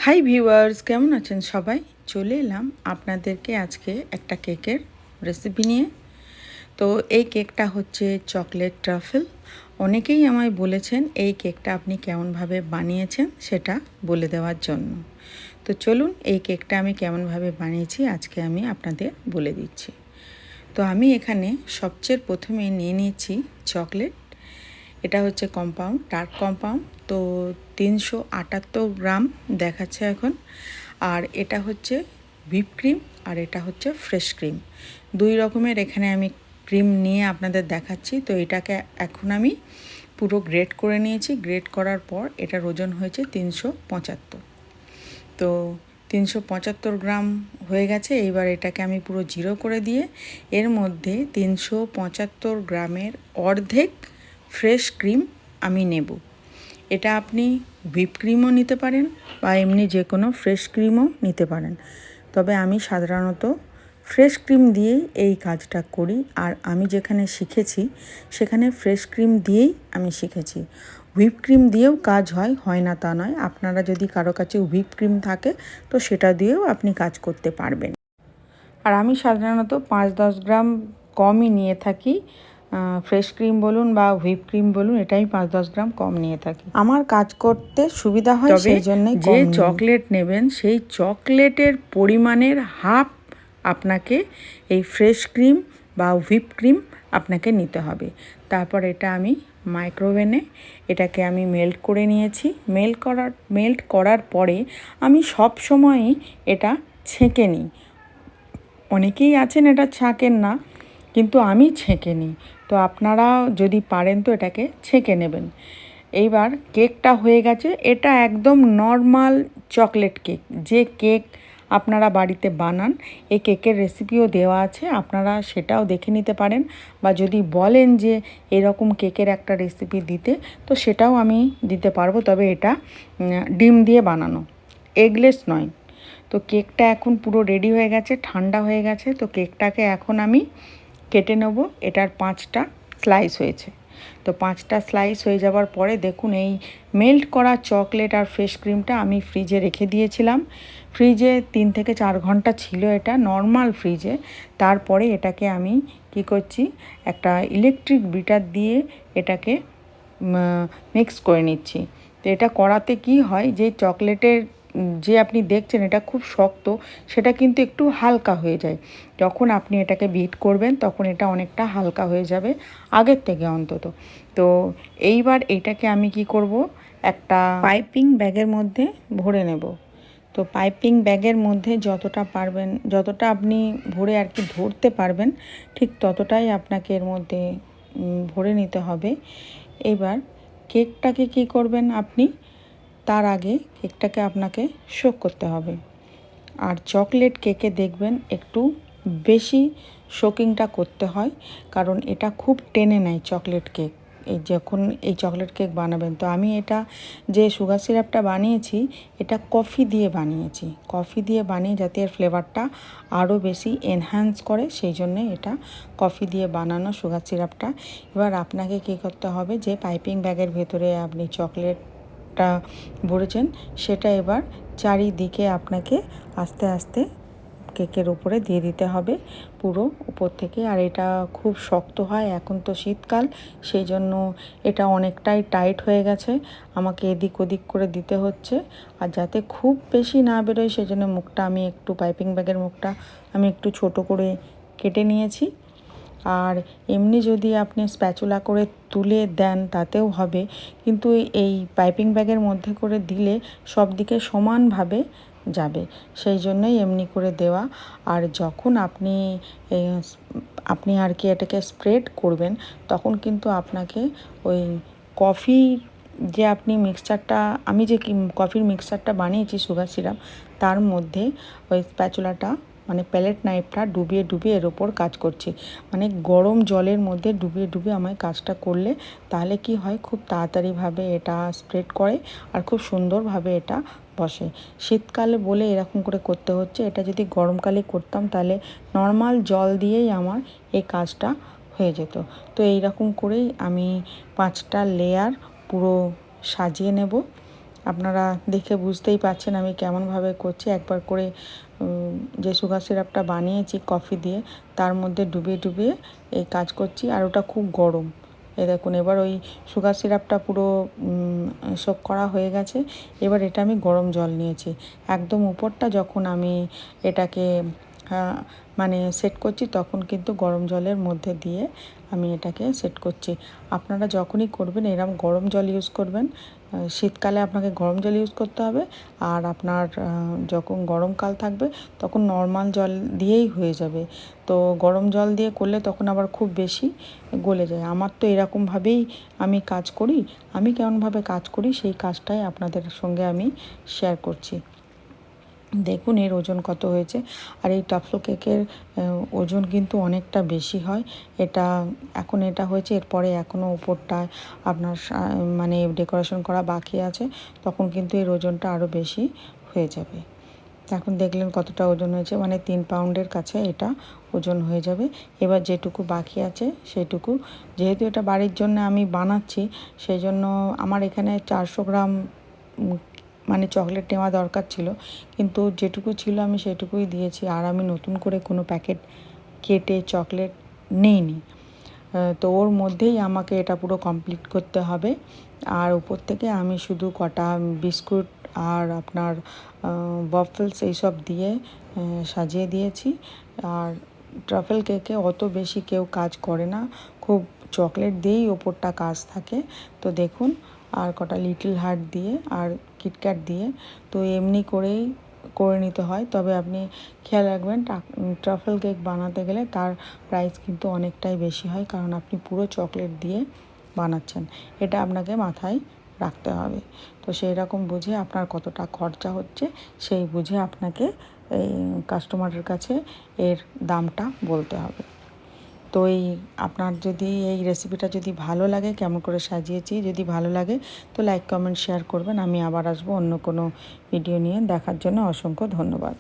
Hi viewers, কেমন আছেন সবাই? চলে এলাম আপনাদেরকে আজকে একটা কেকের রেসিপি নিয়ে। তো এই কেকটা হচ্ছে চকলেট ট্রাফেল। অনেকেই আমায় বলেছেন এই কেকটা আপনি কেমনভাবে বানিয়েছেন সেটা বলে দেওয়ার জন্য। তো চলুন এই কেকটা আমি কেমনভাবে বানিয়েছি আজকে আমি আপনাদের বলে দিচ্ছি। তো আমি এখানে সবচেয়ে প্রথমে নিয়ে নিয়েছি চকলেট। এটা হচ্ছে কম্পাউন্ড, ডার্ক কম্পাউন্ড। তো 378 গ্রাম দেখাচ্ছে এখন। আর এটা হচ্ছে হুইপ ক্রিম, আর এটা হচ্ছে ফ্রেশ ক্রিম। দুই রকমের এখানে আমি ক্রিম নিয়ে আপনাদের দেখাচ্ছি। তো এটাকে এখন আমি পুরো গ্রেট করে নিয়েছি। গ্রেট করার পর এটার ওজন হয়েছে 375। তো 375 গ্রাম হয়ে গেছে। এইবার এটাকে আমি পুরো জিরো করে দিয়ে এর মধ্যে 375 গ্রামের অর্ধেক ফ্রেশ ক্রিম আমি নেব। এটা আপনি হুইপ ক্রিমও নিতে পারেন বা এমনি যে কোনো ফ্রেশ ক্রিমও নিতে পারেন। তবে আমি সাধারণত ফ্রেশ ক্রিম দিয়েই এই কাজটা করি। আর আমি যেখানে শিখেছি সেখানে ফ্রেশ ক্রিম দিয়েই আমি শিখেছি। হুইপ ক্রিম দিয়েও কাজ হয় না তা নয়। আপনারা যদি কারো কাছে হুইপ ক্রিম থাকে তো সেটা দিয়েও আপনি কাজ করতে পারবেন। আর আমি সাধারণত 5-10 গ্রাম কমই নিয়ে থাকি। ফ্রেশ ক্রিম বলুন বা হুইপ ক্রিম বলুন, এটাই 5-10 গ্রাম কম নিয়ে থাকি। আমার কাজ করতে সুবিধা হয়, সেই জন্যই যে চকলেট নেবেন সেই চকলেটের পরিমাণের হাফ আপনাকে এই ফ্রেশ ক্রিম বা হুইপ ক্রিম আপনাকে নিতে হবে। তারপর এটা আমি মাইক্রোওভেনে এটাকে আমি মেল্ট করে নিয়েছি। মেল্ট করার পরে আমি সব সময়ই এটা ছেঁকে নিই। অনেকেই আছেন এটা ছাঁকেন না, কিন্তু আমি ছেঁকে নিই। তো আপনারা যদি পারেন তো এটাকে ছেঁকে নেবেন। এইবার কেকটা হয়ে গেছে। এটা একদম নর্মাল চকলেট কেক, যে কেক আপনারা বাড়িতে বানান। এই কেকের রেসিপিও দেওয়া আছে, আপনারা সেটাও দেখে নিতে পারেন। বা যদি বলেন যে এরকম কেকের একটা রেসিপি দিতে, তো সেটাও আমি দিতে পারবো। তবে এটা ডিম দিয়ে বানানো, এগলেস নয়। তো কেকটা এখন পুরো রেডি হয়ে গেছে, ঠান্ডা হয়ে গেছে। তো কেকটাকে এখন আমি কেটে নেব। এটার 5টা স্লাইস হয়েছে। তো 5টা স্লাইস হয়ে যাওয়ার পরে দেখুন এই মেল্ট করা চকলেট আর ফ্রেশ ক্রিমটা আমি ফ্রিজে রেখে দিয়েছিলাম। ফ্রিজে 3 থেকে 4 ঘন্টা ছিল এটা, নর্মাল ফ্রিজে। তারপরে এটাকে আমি কি করছি, একটা ইলেকট্রিক বিটার দিয়ে এটাকে মিক্স করে নিচ্ছি। তো এটা করাতে কি হয়, যে চকলেটের যে আপনি দেখছেন এটা খুব শক্ত, সেটা কিন্তু একটু হালকা হয়ে যায়। যখন আপনি এটাকে বিট করবেন তখন এটা অনেকটা হালকা হয়ে যাবে আগের থেকে অন্তত। তো এইবার এইটাকে আমি কি করব, একটা পাইপিং ব্যাগের মধ্যে ভরে নেব। তো পাইপিং ব্যাগের মধ্যে যতটা পারবেন, যতটা আপনি ভরে আর কি ধরতে পারবেন, ঠিক ততটাই আপনাকে এর মধ্যে ভরে নিতে হবে। এবার কেকটাকে কি করবেন আপনি, তার আগে কেকটাকে আপনাকে সোক করতে হবে। আর চকলেট কেকে দেখবেন একটু বেশি সোকিংটা করতে হয়, কারণ এটা খুব টেনে নেয় চকলেট কেক। এই যখন এই চকলেট কেক বানাবেন, তো আমি এটা যে সুগার সিরাপটা বানিয়েছি এটা কফি দিয়ে বানিয়েছি। কফি দিয়ে বানিয়ে যাতে এর ফ্লেভারটা আরও বেশি এনহ্যান্স করে, সেই জন্যে এটা কফি দিয়ে বানানো সুগার সিরাপটা। এবার আপনাকে কী করতে হবে, যে পাইপিং ব্যাগের ভেতরে আপনি চকলেটটা ভরেছেন সেটা এবার চারিদিকে আপনাকে আস্তে আস্তে কেকের উপরে দিয়ে দিতে হবে পুরো উপর থেকে। আর এটা খুব শক্ত হয়, এখন তো শীতকাল, সেই জন্য এটা অনেকটাই টাইট হয়ে গেছে, আমাকে এদিক ওদিক করে দিতে হচ্ছে। আর যাতে খুব বেশি না বেরোয় সেজন্য মুখটা আমি একটু, পাইপিং ব্যাগের মুখটা আমি একটু ছোট করে কেটে নিয়েছি। আর এমনি যদি আপনি স্প্যাচুলা করে তুলে দেন তাতেও হবে, কিন্তু এই পাইপিং ব্যাগের মধ্যে করে দিলে সব দিকে সমানভাবে যাবে, সেই জন্যই এমনি করে দেওয়া। আর যখন আপনি আর কি এটাকে স্প্রেড করবেন, তখন কিন্তু আপনাকে ওই কফি যে আপনি মিক্সচারটা, আমি যে কফির মিক্সচারটা বানিয়েছি সুগার সিরাপ, তার মধ্যে ওই স্প্যাচুলাটা মানে প্যালেট নাইফটা ডুবিয়ে ডুবিয়ে এর ওপর কাজ করছি। মানে গরম জলের মধ্যে ডুবিয়ে ডুবিয়ে আমায় কাজটা করলে তাহলে কি হয়, খুব তাড়াতাড়িভাবে এটা স্প্রেড করে আর খুব সুন্দরভাবে এটা বসে। শীতকালে বলে এরকম করে করতে হচ্ছে। এটা যদি গরমকালে করতাম তাহলে নর্মাল জল দিয়েই আমার এই কাজটা হয়ে যেত। তো এই রকম করেই আমি 5টা লেয়ার পুরো সাজিয়ে নেব। আপনারা দেখে বুঝতেই পারছেন আমি কেমনভাবে করছি। একবার করে যে সুগার সিরাপটা বানিয়েছি কফি দিয়ে তার মধ্যে ডুবিয়ে ডুবিয়ে এই কাজ করছি, আর ওটা খুব গরম। এই দেখুন, এবার ওই সুগার সিরাপটা পুরো সোক করা হয়ে গেছে। এবার এটা আমি গরম জল নিয়েছি। একদম উপরটা যখন আমি এটাকে মানে সেট করছি তখন কিন্তু গরম জলের মধ্যে দিয়ে আমি এটাকে সেট করছি। আপনারা যখনই করবেন এরকম গরম জল ইউজ করবেন। শীতকালে আপনাকে গরম জল ইউজ করতে হবে, আর আপনার যখন গরমকাল থাকবে তখন নর্মাল জল দিয়েই হয়ে যাবে। তো গরম জল দিয়ে করলে তখন আবার খুব বেশি গলে যায়। আমার তো এরকমভাবেই আমি কাজ করি। আমি কেমনভাবে কাজ করি সেই কাজটাই আপনাদের সঙ্গে আমি শেয়ার করছি। দেখুন এর ওজন কত হয়েছে। আর এই ট্রাফল কেকের ওজন কিন্তু অনেকটা বেশি হয়। এটা হয়েছে, এরপরে এখনও উপরটায় আপনার মানে ডেকোরেশন করা বাকি আছে, তখন কিন্তু এর ওজনটা আরও বেশি হয়ে যাবে। এখন দেখলেন কতটা ওজন হয়েছে, মানে 3 পাউন্ডের কাছে এটা ওজন হয়ে যাবে। এবার যেটুকু বাকি আছে সেটুকু, যেহেতু এটা বাড়ির জন্য আমি বানাচ্ছি সেই জন্য আমার এখানে 400 গ্রাম মানে চকলেট নেওয়া দরকার ছিল, কিন্তু যেটুকু ছিল আমি সেটুকুই দিয়েছি। আর আমি নতুন করে কোনো প্যাকেট কেটে চকলেট নিইনি। তো ওর মধ্যেই আমাকে এটা পুরো কমপ্লিট করতে হবে। আর উপর থেকে আমি শুধু কটা বিস্কুট আর আপনার ওয়াফলস এইসব দিয়ে সাজিয়ে দিয়েছি। আর ট্রাফেল কেকে অত বেশি কেউ কাজ করে না, খুব চকলেট দিয়েই ওপরটা কাজ থাকে। তো দেখুন, আর কটা লিটল হার্ট দিয়ে আর কিটক্যাট দিয়ে, তো এমনি করেই করে নিতে হয়। তবে আপনি খেয়াল রাখবেন ট্রাফেল কেক বানাতে গেলে তার প্রাইস কিন্তু অনেকটাই বেশি হয়, কারণ আপনি পুরো চকলেট দিয়ে বানাচ্ছেন। এটা আপনাকে মাথায় রাখতে হবে। তো সেই রকম বুঝে আপনার কতটা খরচা হচ্ছে সেই বুঝে আপনাকে এই কাস্টমারের কাছে এর দামটা বলতে হবে। তো আপনার যদি এই রেসিপিটা যদি ভালো লাগে, কেমন করে সাজিয়েছি যদি ভালো লাগে, তো লাইক কমেন্ট শেয়ার করবেন। আমি আবার আসবো অন্য কোনো ভিডিও নিয়ে। দেখার জন্য অসংখ্য ধন্যবাদ।